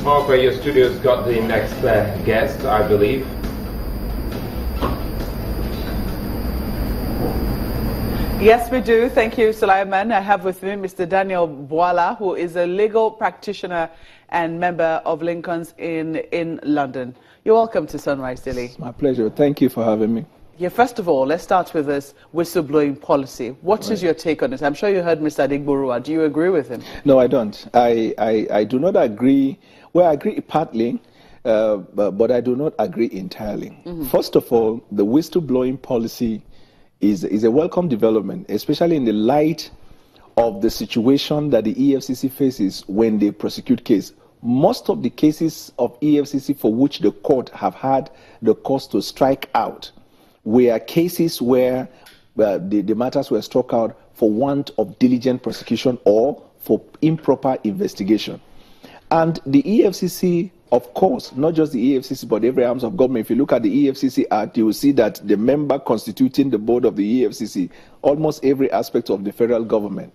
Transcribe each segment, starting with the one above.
Okay, your studio's got the next guest, I believe. Yes, we do. Thank you, Sulaiman. I have with me Mr. Daniel Bwala, who is a legal practitioner and member of Lincoln's in London. You're welcome to Sunrise Daily. It's my pleasure. Thank you for having me. Yeah, first of all, let's start with this whistleblowing policy. What is your take on it? I'm sure you heard Mr. Adegborua. Do you agree with him? No, I don't. I do not agree. Well, I agree partly, but I do not agree entirely. First of all, the whistleblowing policy is a welcome development, especially in the light of the situation that the EFCC faces when they prosecute case. Most of the cases of EFCC for which the court have had the cause to strike out were cases where the matters were struck out for want of diligent prosecution or for improper investigation. And the EFCC, of course, not just the EFCC, but every arms of government, if you look at the EFCC Act, you will see that the member constituting the board of the EFCC, almost every aspect of the federal government.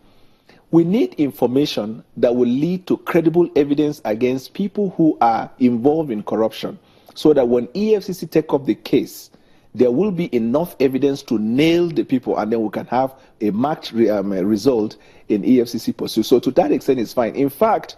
We need information that will lead to credible evidence against people who are involved in corruption, so that when EFCC take up the case, there will be enough evidence to nail the people, and then we can have a marked result in EFCC pursuit. So to that extent, it's fine. In fact,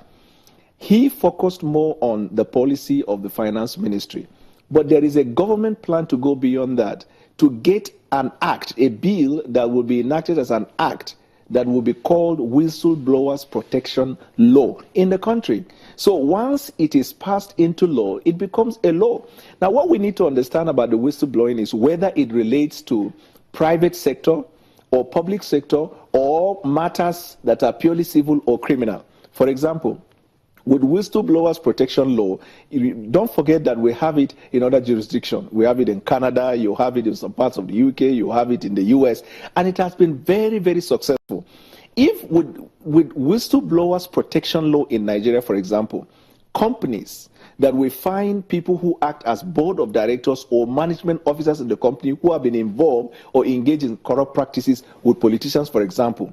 he focused more on the policy of the finance ministry. But there is a government plan to go beyond that, to get an act, a bill that will be enacted as an act that will be called Whistleblowers Protection Law in the country. So once it is passed into law, it becomes a law. Now, what we need to understand about the whistleblowing is whether it relates to private sector or public sector or matters that are purely civil or criminal. For example, with whistleblowers protection law, don't forget that we have it in other jurisdictions. We have it in Canada, you have it in some parts of the UK, you have it in the US, and it has been very, very successful. If with whistleblowers protection law in Nigeria, for example, companies that we find people who act as board of directors or management officers in the company who have been involved or engaged in corrupt practices with politicians, for example,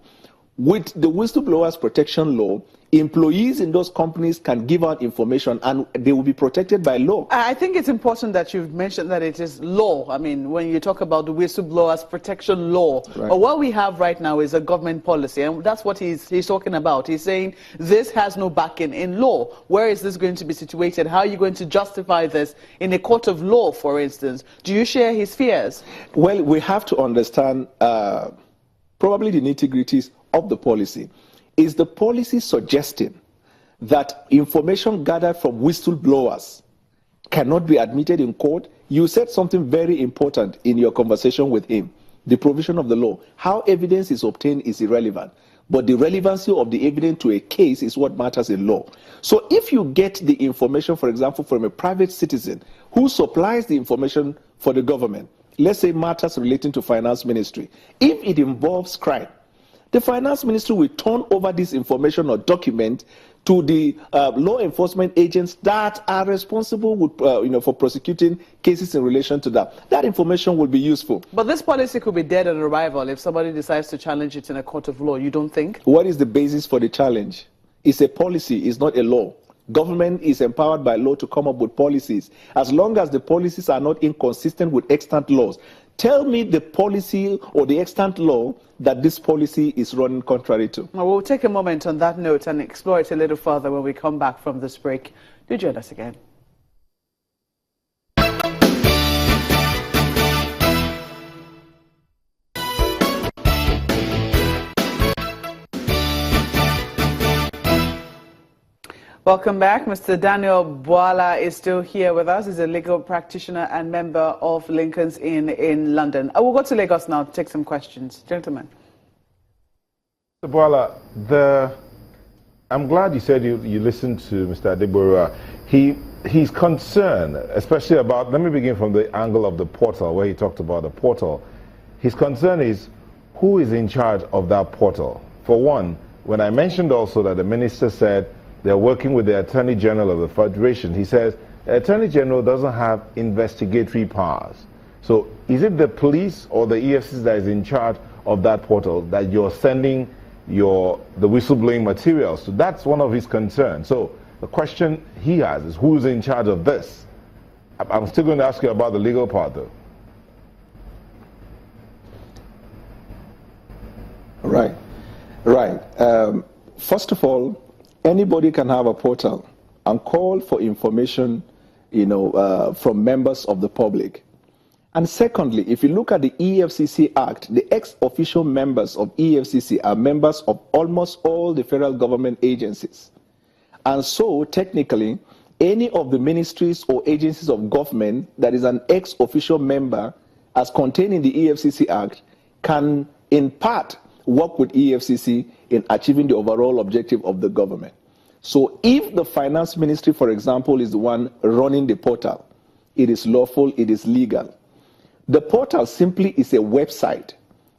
with the whistleblowers protection law, employees in those companies can give out information and they will be protected by law. I think it's important that you've mentioned that it is law. I mean, when you talk about the whistleblowers protection law, right. But what we have right now is a government policy, and that's what he's talking about. He's saying this has no backing in law. Where is this going to be situated? How are you going to justify this in a court of law, for instance? Do you share his fears? Well, we have to understand probably the nitty-gritties of the policy. Is the policy suggesting that information gathered from whistleblowers cannot be admitted in court? You said something very important in your conversation with him, the provision of the law. How evidence is obtained is irrelevant, but the relevancy of the evidence to a case is what matters in law. So if you get the information, for example, from a private citizen who supplies the information for the government, let's say matters relating to finance ministry, if it involves crime, the finance ministry will turn over this information or document to the law enforcement agents that are responsible with, for prosecuting cases in relation to that. That information will be useful. But this policy could be dead on arrival if somebody decides to challenge it in a court of law, you don't think? What is the basis for the challenge? It's a policy, it's not a law. Government is empowered by law to come up with policies, as long as the policies are not inconsistent with extant laws. Tell me the policy or the extant law that this policy is running contrary to. Well, we'll take a moment on that note and explore it a little further when we come back from this break. Do join us again. Welcome back. Mr. Daniel Bwala is still here with us. He's a legal practitioner and member of Lincoln's in London. I will go to Lagos now to take some questions. Gentlemen. Mr. Bwala, I'm glad you said you listened to Mr. Adegborua. He's concerned, especially about, let me begin from the angle of the portal, where he talked about the portal. His concern is who is in charge of that portal. For one, when I mentioned also that the minister said they're working with the Attorney General of the Federation, he says the Attorney General doesn't have investigatory powers. So is it the police or the EFCC that is in charge of that portal that you're sending the whistleblowing materials to? That's one of his concerns. So The question he has is who's in charge of this? I'm still going to ask you about the legal part, though. Right. First of all, anybody can have a portal and call for information, from members of the public. And secondly, if you look at the EFCC Act, the ex-official members of EFCC are members of almost all the federal government agencies. And so, technically, any of the ministries or agencies of government that is an ex-official member, as contained in the EFCC Act, can, in part, work with EFCC in achieving the overall objective of the government. So if the finance ministry, for example, is the one running the portal, it is lawful, it is legal. The portal simply is a website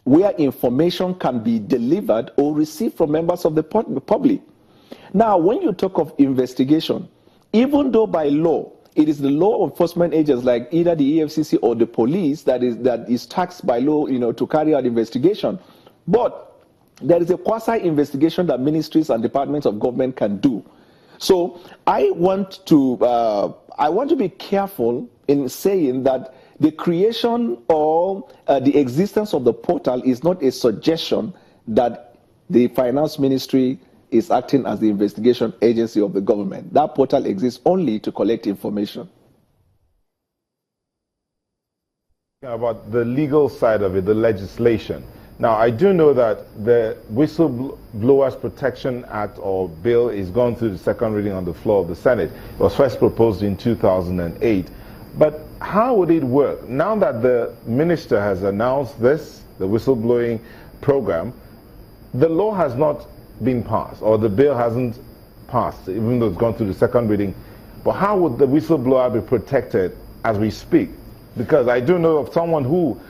where information can be delivered or received from members of the public. Now, when you talk of investigation, even though by law, it is the law enforcement agents like either the EFCC or the police that is taxed by law, to carry out investigation. But there is a quasi-investigation that ministries and departments of government can do. So I want to be careful in saying that the creation or the existence of the portal is not a suggestion that the finance ministry is acting as the investigation agency of the government. That portal exists only to collect information. About the legal side of it, the legislation. Now, I do know that the Whistleblowers Protection Act or bill is gone through the second reading on the floor of the Senate. It was first proposed in 2008. But how would it work? Now that the minister has announced this, the whistleblowing program, the law has not been passed, or the bill hasn't passed, even though it's gone through the second reading. But how would the whistleblower be protected as we speak? Because I do know of someone who